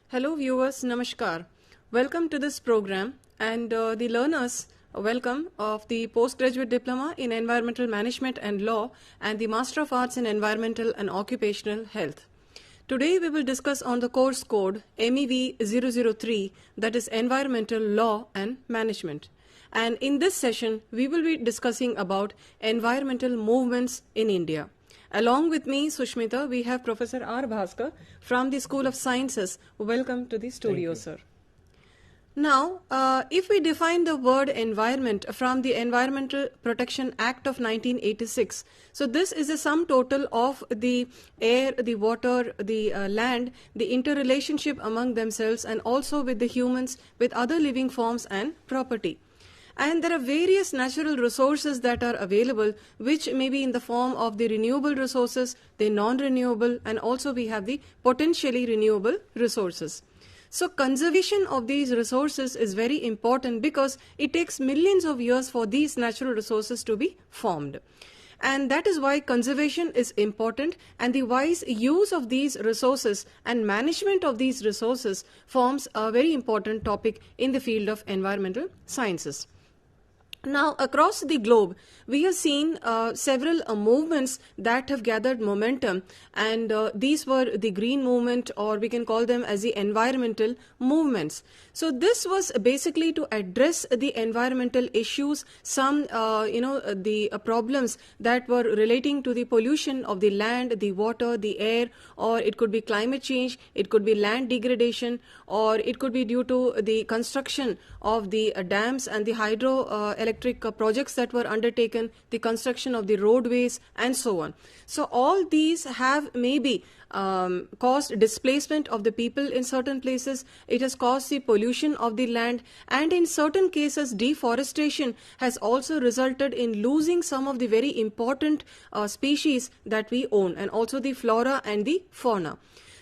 Hello viewers, Namaskar. Welcome to this program and the learners welcome of the Postgraduate Diploma in Environmental Management and Law and the Master of Arts in Environmental and Occupational Health. Today we will discuss on the course code MEV 003, that is Environmental Law and Management. And in this session we will be discussing about environmental movements in India. Along with me, Sushmita, we have Professor R. Bhaskar from the School of Sciences. Welcome to the studio, sir. Now, if we define the word environment from the Environmental Protection Act of 1986, so this is a sum total of the air, the water, the land, the interrelationship among themselves and also with the humans, with other living forms and property. And there are various natural resources that are available, which may be in the form of the renewable resources, the non-renewable, and also we have the potentially renewable resources. So conservation of these resources is very important because it takes millions of years for these natural resources to be formed. And that is why conservation is important, and the wise use of these resources and management of these resources forms a very important topic in the field of environmental sciences. Now, across the globe, we have seen several movements that have gathered momentum, and these were the green movement, or we can call them as the environmental movements. So this was basically to address the environmental issues, some the problems that were relating to the pollution of the land, the water, the air, or it could be climate change, it could be land degradation, or it could be due to the construction of the dams and the hydroelectric projects that were undertaken, the construction of the roadways and so on. So all these have maybe caused displacement of the people in certain places. It has caused the pollution of the land, and in certain cases deforestation has also resulted in losing some of the very important species that we own, and also the flora and the fauna.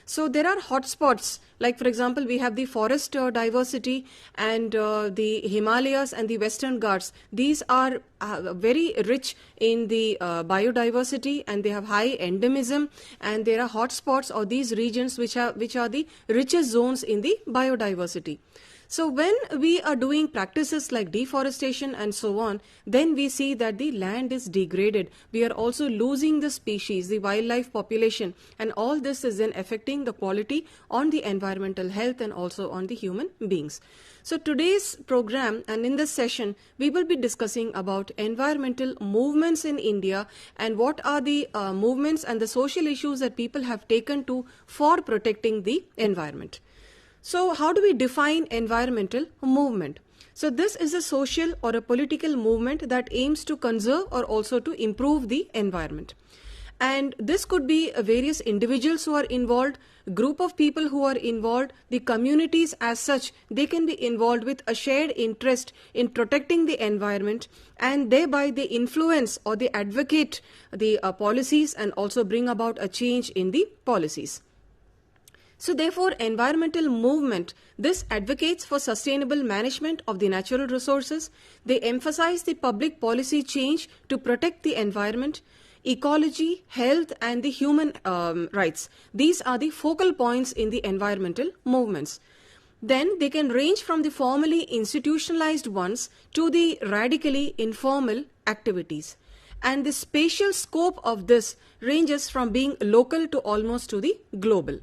So there are hotspots, like for example we have the forest diversity and the Himalayas and the Western Ghats. These are very rich in the biodiversity, and they have high endemism, and there are hotspots or these regions which are the richest zones in the biodiversity. So when we are doing practices like deforestation and so on, then we see that the land is degraded. We are also losing the species, the wildlife population, and all this is then affecting the quality on the environmental health and also on the human beings. So today's program and in this session, we will be discussing about environmental movements in India and what are the movements and the social issues that people have taken to for protecting the environment. So how do we define environmental movement? So this is a social or a political movement that aims to conserve or also to improve the environment. And this could be various individuals who are involved, group of people who are involved, the communities as such. They can be involved with a shared interest in protecting the environment, and thereby they influence or they advocate the policies and also bring about a change in the policies. So therefore, environmental movement, this advocates for sustainable management of the natural resources. They emphasize the public policy change to protect the environment, ecology, health and the human rights. These are the focal points in the environmental movements. Then they can range from the formally institutionalized ones to the radically informal activities. And the spatial scope of this ranges from being local to almost to the global.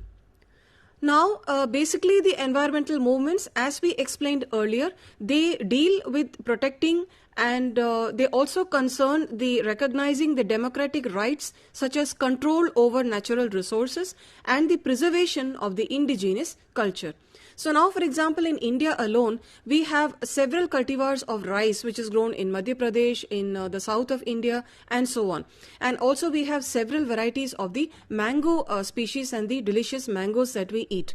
Now, basically the environmental movements, as we explained earlier, they deal with protecting and they also concern the recognizing the democratic rights such as control over natural resources and the preservation of the indigenous culture. So now, for example, in India alone, we have several cultivars of rice which is grown in Madhya Pradesh, in the south of India and so on. And also we have several varieties of the mango species and the delicious mangoes that we eat.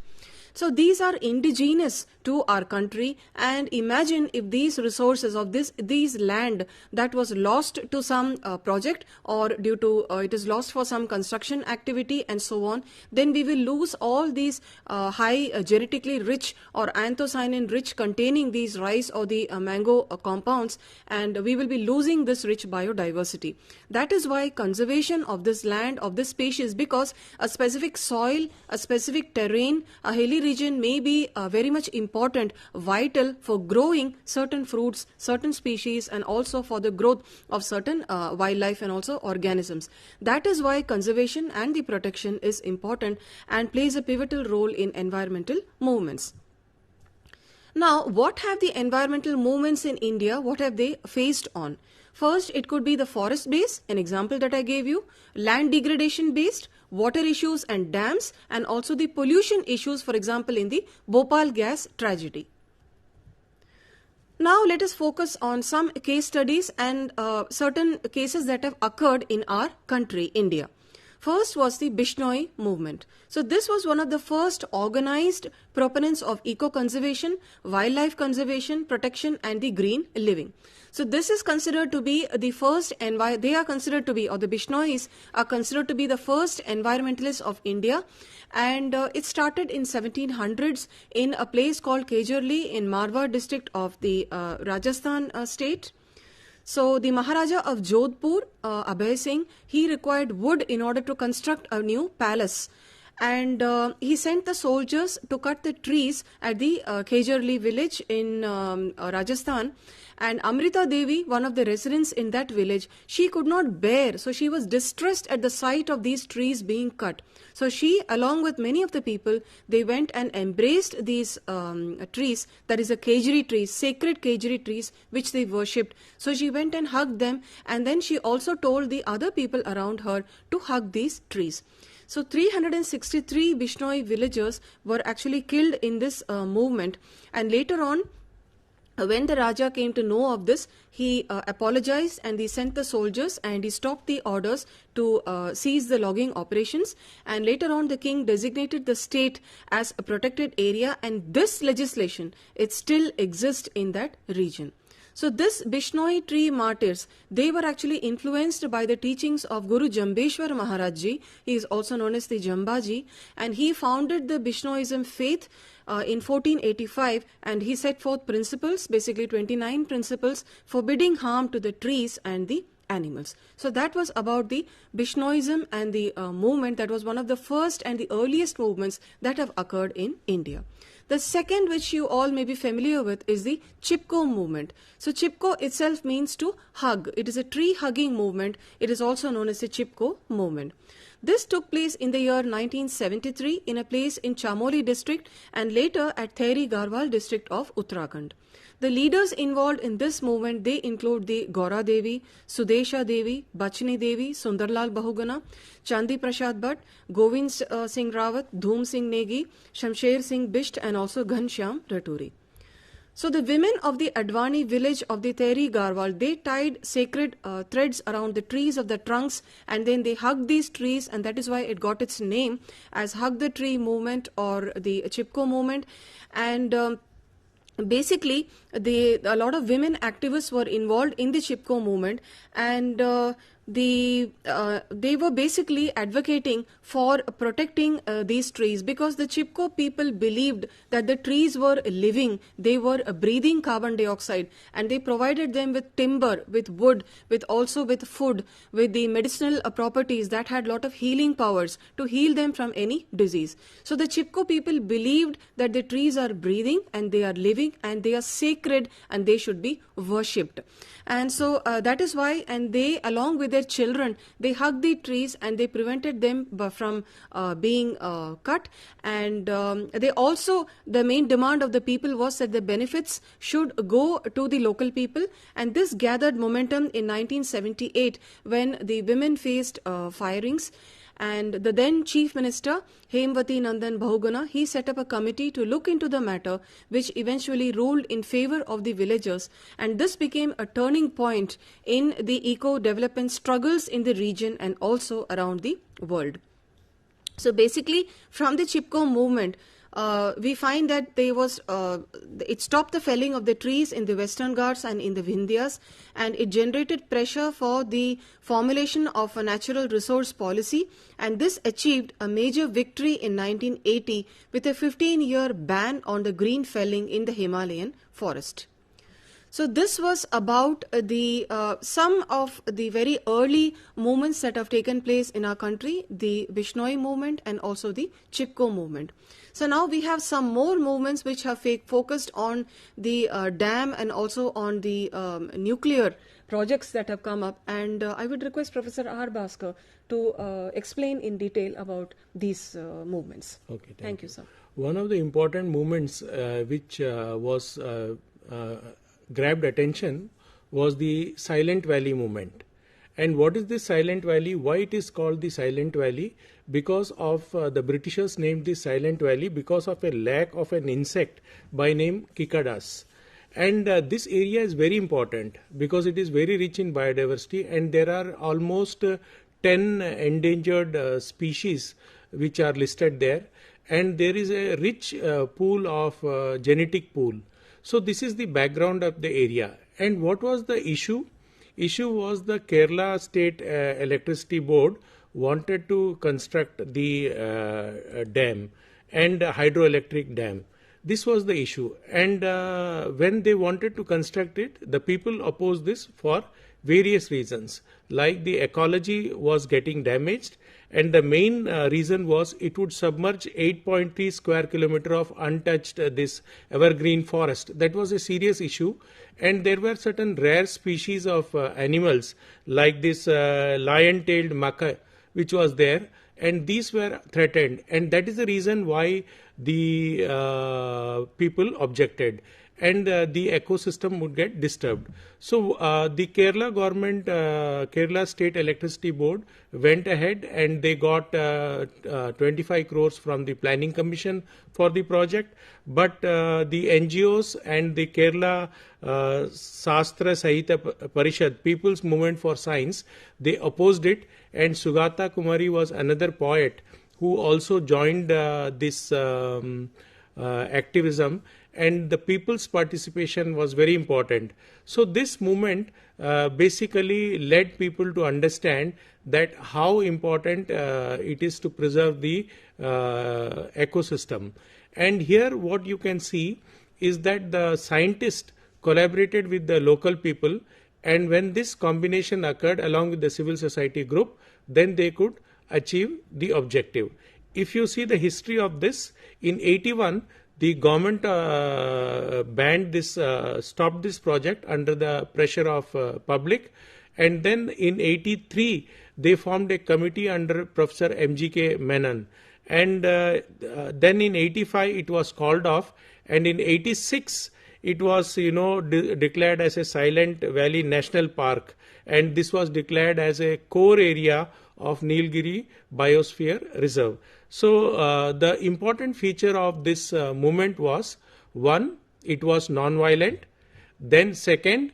So these are indigenous to our country, and imagine if these resources of these land that was lost to some project or due to it is lost for some construction activity and so on, then we will lose all these high genetically rich or anthocyanin rich containing these rice or the mango compounds, and we will be losing this rich biodiversity. That is why conservation of this land, of this species, because a specific soil, a specific terrain, a hilly region may be very much important, vital for growing certain fruits, certain species, and also for the growth of certain wildlife and also organisms. That is why conservation and the protection is important and plays a pivotal role in environmental movements. Now, what have the environmental movements in India, what have they faced on? First, it could be the forest based, an example that I gave you, land degradation based, water issues and dams, and also the pollution issues, for example, in the Bhopal gas tragedy. Now, let us focus on some case studies and certain cases that have occurred in our country, India. First was the Bishnoi movement. So this was one of the first organized proponents of eco-conservation, wildlife conservation, protection, and the green living. So this is considered to be the first, they are considered to be, or the Bishnois are considered to be the first environmentalists of India. And it started in 1700s in a place called Kejarli in Marwar district of the Rajasthan state. So the Maharaja of Jodhpur, Abhay Singh, he required wood in order to construct a new palace. And he sent the soldiers to cut the trees at the Kejarli village in Rajasthan. And Amrita Devi, one of the residents in that village, she could not bear. So she was distressed at the sight of these trees being cut. So she, along with many of the people, they went and embraced these trees, that is a Kejri trees, sacred Kejri trees, which they worshipped. So she went and hugged them, and then she also told the other people around her to hug these trees. So 363 Bishnoi villagers were actually killed in this movement, and later on, when the Raja came to know of this, he apologized and he sent the soldiers and he stopped the orders to cease the logging operations. And later on, the king designated the state as a protected area, and this legislation, it still exists in that region. So this Bishnoi tree martyrs, they were actually influenced by the teachings of Guru Jambeshwar Maharaj Ji. He is also known as the Jambaji, and he founded the Bishnoism faith in 1485, and he set forth principles, basically 29 principles, forbidding harm to the trees and the animals. So that was about the Bishnoism and the movement that was one of the first and the earliest movements that have occurred in India. The second, which you all may be familiar with, is the Chipko movement. So Chipko itself means to hug. It is a tree hugging movement. It is also known as the Chipko movement. This took place in the year 1973 in a place in Chamoli district and later at Theri Garhwal district of Uttarakhand. The leaders involved in this movement, they include the Gaura Devi, Sudesha Devi, Bachni Devi, Sundarlal Bahuguna, Chandi Prasad Bhatt, Govind Singh Rawat, Dhoom Singh Negi, Shamsher Singh Bisht, and also Ghanshyam Raturi. So the women of the Advani village of the Theri Garhwal, they tied sacred threads around the trees of the trunks, and then they hugged these trees, and that is why it got its name as Hug the Tree movement or the Chipko movement. And basically, a lot of women activists were involved in the Chipko movement, and they were basically advocating for protecting these trees, because the Chipko people believed that the trees were living, they were breathing carbon dioxide, and they provided them with timber, with wood, with also with food, with the medicinal properties that had a lot of healing powers to heal them from any disease. So the Chipko people believed that the trees are breathing and they are living and they are sacred and they should be worshipped. And so that is why, and they, along with their children, they hugged the trees and they prevented them from being cut. And they also, the main demand of the people was that the benefits should go to the local people. And this gathered momentum in 1978 when the women faced firings. And the then Chief Minister, Hemwati Nandan Bahuguna, he set up a committee to look into the matter, which eventually ruled in favor of the villagers. And this became a turning point in the eco-development struggles in the region and also around the world. So basically, from the Chipko movement, we find that it stopped the felling of the trees in the Western Ghats and in the Vindhyas, and it generated pressure for the formulation of a natural resource policy, and this achieved a major victory in 1980 with a 15-year ban on the green felling in the Himalayan forest. So this was about the some of the very early movements that have taken place in our country, the Bishnoi movement and also the Chipko movement. So now we have some more movements which have focused on the dam and also on the nuclear projects that have come up, and I would request Professor R. Bhaskar to explain in detail about these movements. Okay, thank you, sir. One of the important movements which was grabbed attention was the Silent Valley movement. And what is this Silent Valley? Why it is called the Silent Valley? Because of the Britishers named this Silent Valley because of a lack of an insect by name Cicadas. And this area is very important because it is very rich in biodiversity, and there are almost 10 endangered species which are listed there, and there is a rich pool of genetic pool. So this is the background of the area. And what was the issue? Issue was the Kerala State Electricity Board wanted to construct the dam and hydroelectric dam. This was the issue, and when they wanted to construct it, the people opposed this for various reasons, like the ecology was getting damaged, and the main reason was it would submerge 8.3 square kilometer of untouched this evergreen forest. That was a serious issue, and there were certain rare species of animals like this lion-tailed macaque which was there, and these were threatened, and that is the reason why the people objected, and the ecosystem would get disturbed. So the Kerala government, Kerala State Electricity Board went ahead and they got 25 crores from the Planning Commission for the project, but the NGOs and the Kerala Sastra Sahitya Parishad, People's Movement for Science, they opposed it, and Sugata Kumari was another poet who also joined this activism, and the people's participation was very important. So this movement basically led people to understand that how important it is to preserve the ecosystem. And here what you can see is that the scientists collaborated with the local people, and when this combination occurred along with the civil society group, then they could achieve the objective. If you see the history of this, in 81 the government banned this, stopped this project under the pressure of public, and then in 83 they formed a committee under Professor M.G.K. Menon, and then in 85 it was called off, and in 86 it was declared as a Silent Valley National Park, and this was declared as a core area of Nilgiri Biosphere Reserve. So the important feature of this movement was, one, it was non-violent, then second,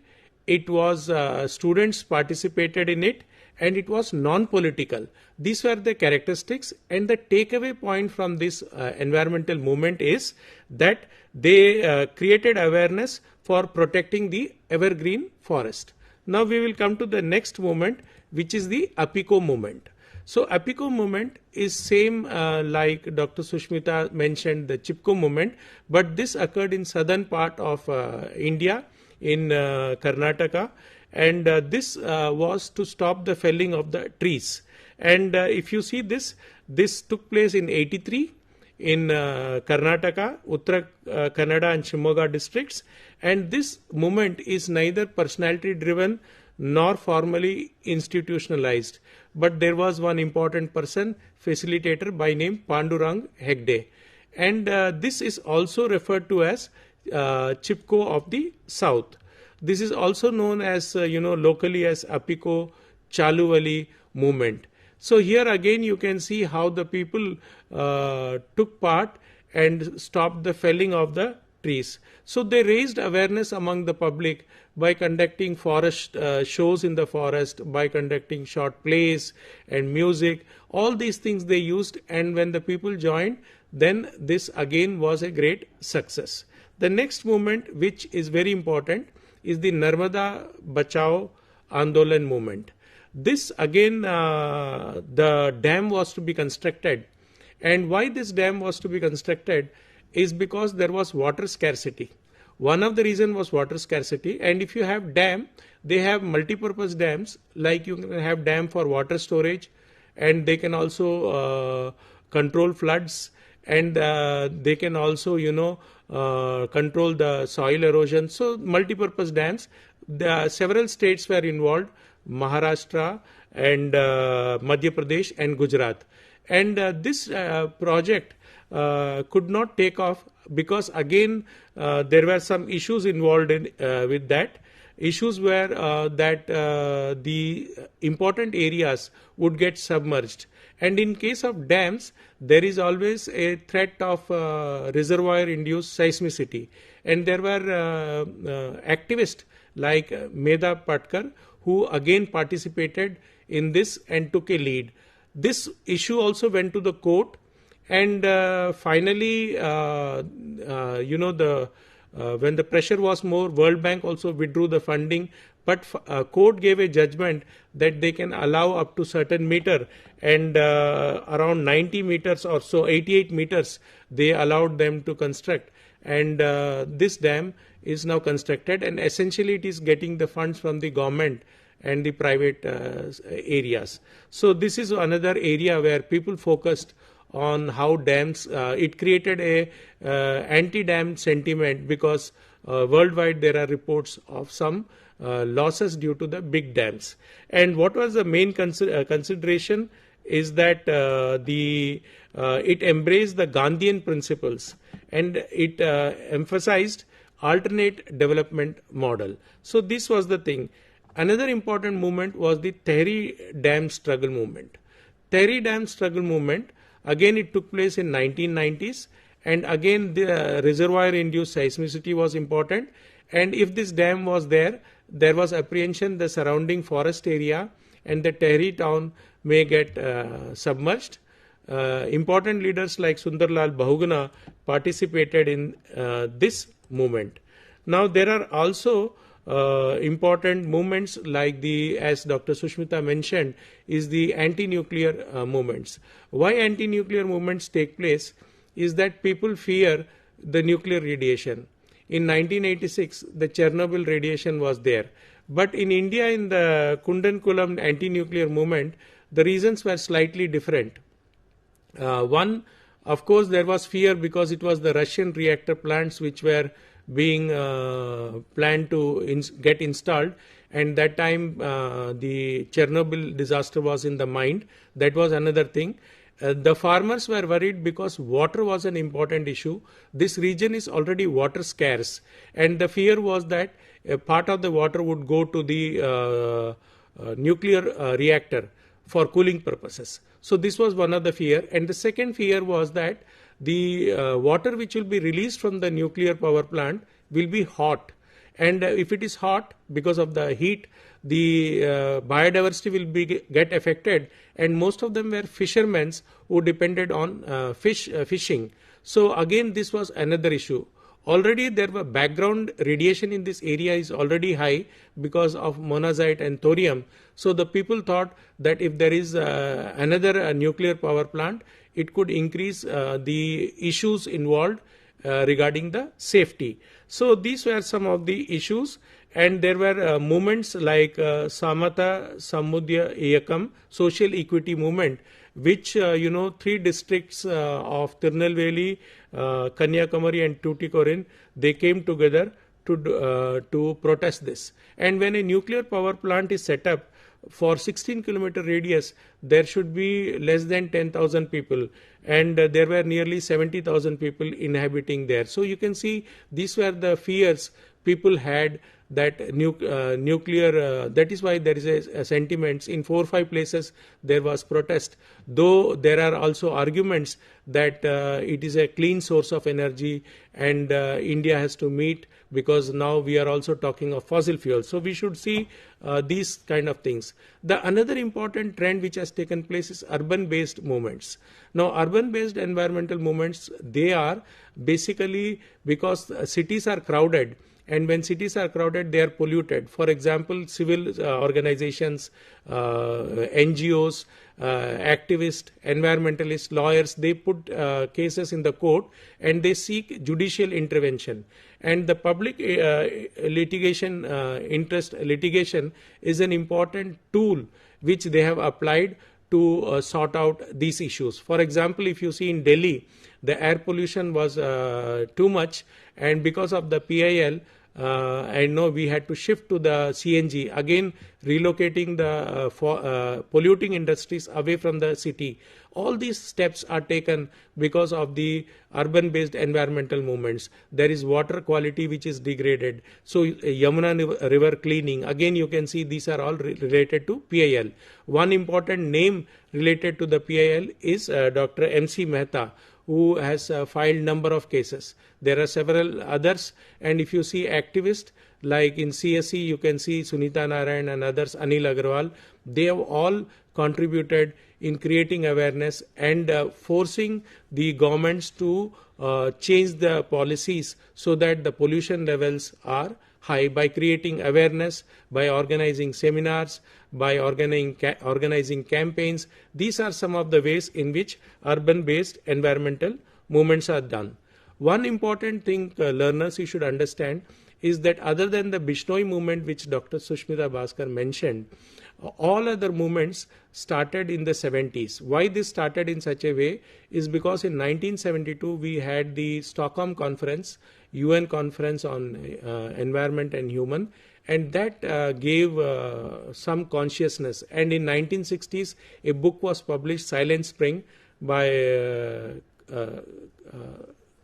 it was students participated in it, and it was non-political. These were the characteristics, and the takeaway point from this environmental movement is that they created awareness for protecting the evergreen forest. Now we will come to the next movement, which is the APICO movement. So APICO movement is same like Dr. Sushmita mentioned the Chipko movement, but this occurred in southern part of India, in Karnataka, and this was to stop the felling of the trees. And if you see this took place in 83 in Karnataka, Uttara Kannada and Shimoga districts, and this movement is neither personality driven nor formally institutionalized, but there was one important person, facilitator by name Pandurang Hegde, and this is also referred to as Chipko of the South. This is also known as locally as APICO Chaluvali movement. So here again you can see how the people took part and stopped the felling of the trees. So they raised awareness among the public by conducting forest shows in the forest, by conducting short plays and music. All these things they used, and when the people joined, then this again was a great success. The next movement, which is very important, is the Narmada Bachao Andolan movement. This again, the dam was to be constructed, and why this dam was to be constructed is because there was water scarcity. One of the reason was water scarcity, and if you have dam, they have multi-purpose dams, like you can have dam for water storage, and they can also control floods, and they can also control the soil erosion. So multi-purpose dams. Several states were involved: Maharashtra and Madhya Pradesh and Gujarat. And this project could not take off because again there were some issues involved in with that. Issues were that the important areas would get submerged, and in case of dams there is always a threat of reservoir induced seismicity, and there were activists like Medha Patkar who again participated in this and took a lead. This issue also went to the court, and finally when the pressure was more, World Bank also withdrew the funding, but court gave a judgment that they can allow up to certain meter, and around 90 meters or so, 88 meters they allowed them to construct, and this dam is now constructed, and essentially it is getting the funds from the government and the private areas. So this is another area where people focused on how dams, it created a anti-dam sentiment, because worldwide there are reports of some losses due to the big dams. And what was the main consideration is that it embraced the Gandhian principles, and it emphasized alternate development model. So this was the thing. Another important movement was the Tehri Dam struggle movement. Tehri Dam struggle movement, again it took place in 1990s, and again the reservoir induced seismicity was important, and if this dam was there, there was apprehension the surrounding forest area and the Tehri town may get submerged. Important leaders like Sundarlal Bahuguna participated in this movement. Now there are also important movements like as Dr. Sushmita mentioned, is the anti-nuclear movements. Why anti-nuclear movements take place is that people fear the nuclear radiation. In 1986, the Chernobyl radiation was there. But in India, in the Kundankulam anti-nuclear movement, the reasons were slightly different. One, of course, there was fear because it was the Russian reactor plants which were being planned to get installed, and that time the Chernobyl disaster was in the mind. That was another thing. The farmers were worried because water was an important issue. This region is already water scarce, and the fear was that a part of the water would go to the nuclear reactor for cooling purposes. So this was one of the fear, and the second fear was that the water which will be released from the nuclear power plant will be hot, and if it is hot, because of the heat, the biodiversity will get affected, and most of them were fishermen who depended on fishing. So again, this was another issue. Already there were background radiation in this area is already high because of monazite and thorium. So the people thought that if there is another nuclear power plant, it could increase the issues involved regarding the safety. So these were some of the issues, and there were movements like Samata Samudya Ekam, social equity movement, which 3 districts of Tirunelveli, Kanyakumari and Tuticorin, they came together to protest this. And when a nuclear power plant is set up, for 16-kilometer radius, there should be less than 10,000 people, and there were nearly 70,000 people inhabiting there. So you can see these were the fears people had, that nuclear, that is why there is a sentiments in 4 or 5 places there was protest, though there are also arguments that it is a clean source of energy, and India has to meet, because now we are also talking of fossil fuels. So we should see these kind of things. The another important trend which has taken place is urban based movements. Now urban based environmental movements, they are basically because cities are crowded, and when cities are crowded, they are polluted. For example, civil organizations, NGOs, activists, environmentalists, lawyers, they put cases in the court and they seek judicial intervention. And the public litigation is an important tool which they have applied to sort out these issues. For example, if you see in Delhi, the air pollution was too much, and because of the PIL, I know we had to shift to the CNG, again relocating the polluting industries away from the city. All these steps are taken because of the urban-based environmental movements. There is water quality which is degraded. So Yamuna river cleaning, again you can see these are all related to PIL. One important name related to the PIL is Dr. M.C. Mehta, who has filed number of cases. There are several others, and if you see activists like in CSE, you can see Sunita Narayan and others, Anil Agarwal, they have all contributed in creating awareness and forcing the governments to change the policies so that the pollution levels are high, by creating awareness, by organizing seminars, by organizing campaigns. These are some of the ways in which urban-based environmental movements are done. One important thing learners you should understand is that other than the Bishnoi movement which Dr. Sushmita Bhaskar mentioned, all other movements started in the 70s. Why this started in such a way is because in 1972 we had the Stockholm Conference, UN Conference on Environment and Human, and that gave some consciousness. And in 1960s a book was published, Silent Spring, by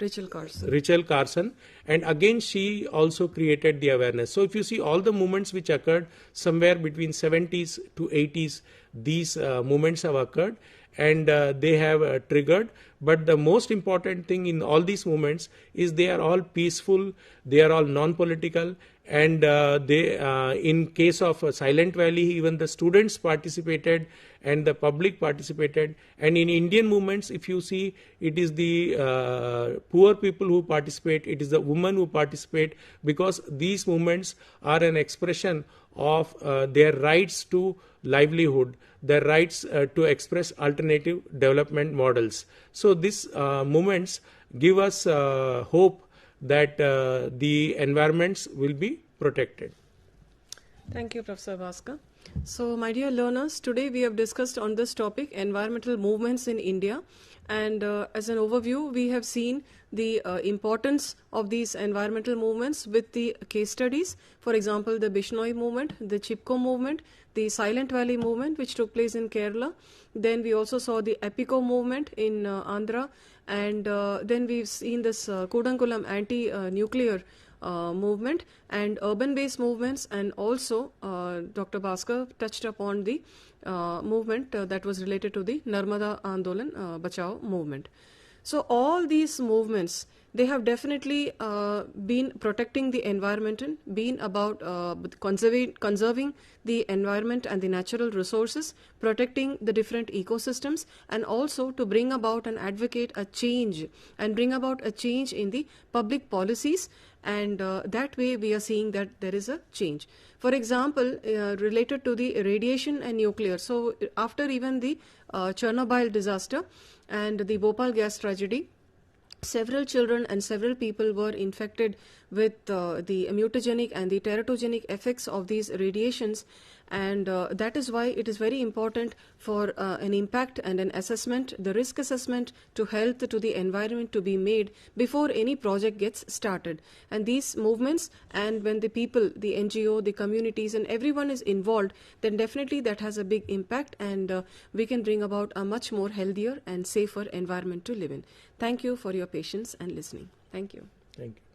Rachel Carson, and again she also created the awareness. So if you see all the movements which occurred somewhere between 70s to 80s, these movements have occurred, and they have triggered. But the most important thing in all these movements is they are all peaceful, they are all non-political, and in case of Silent Valley, even the students participated and the public participated. And in Indian movements, if you see, it is the poor people who participate, it is the women who participate, because these movements are an expression of their rights to livelihood, their rights to express alternative development models. So these movements give us hope that the environments will be protected. Thank you, Professor Bhaskar. So, my dear learners, today we have discussed on this topic, environmental movements in India, and as an overview, we have seen the importance of these environmental movements with the case studies. For example, the Bishnoi movement, the Chipko movement, the Silent Valley movement which took place in Kerala. Then we also saw the EPICO movement in Andhra, and then we've seen this Kudankulam anti-nuclear movement and urban-based movements, and also Dr. Bhaskar touched upon the movement that was related to the Narmada Andolan Bachao movement. So all these movements, they have definitely been protecting the environment, been about conserving the environment and the natural resources, protecting the different ecosystems, and also to bring about and advocate a change and bring about a change in the public policies, and that way we are seeing that there is a change. For example, related to the radiation and nuclear, so after even the Chernobyl disaster and the Bhopal gas tragedy, several children and several people were infected with the mutagenic and the teratogenic effects of these radiations, and that is why it is very important for an impact and an assessment, the risk assessment to health, to the environment, to be made before any project gets started. And these movements, and when the people, the NGO, the communities, and everyone is involved, then definitely that has a big impact, and we can bring about a much more healthier and safer environment to live in. Thank you for your patience and listening. Thank you. Thank you.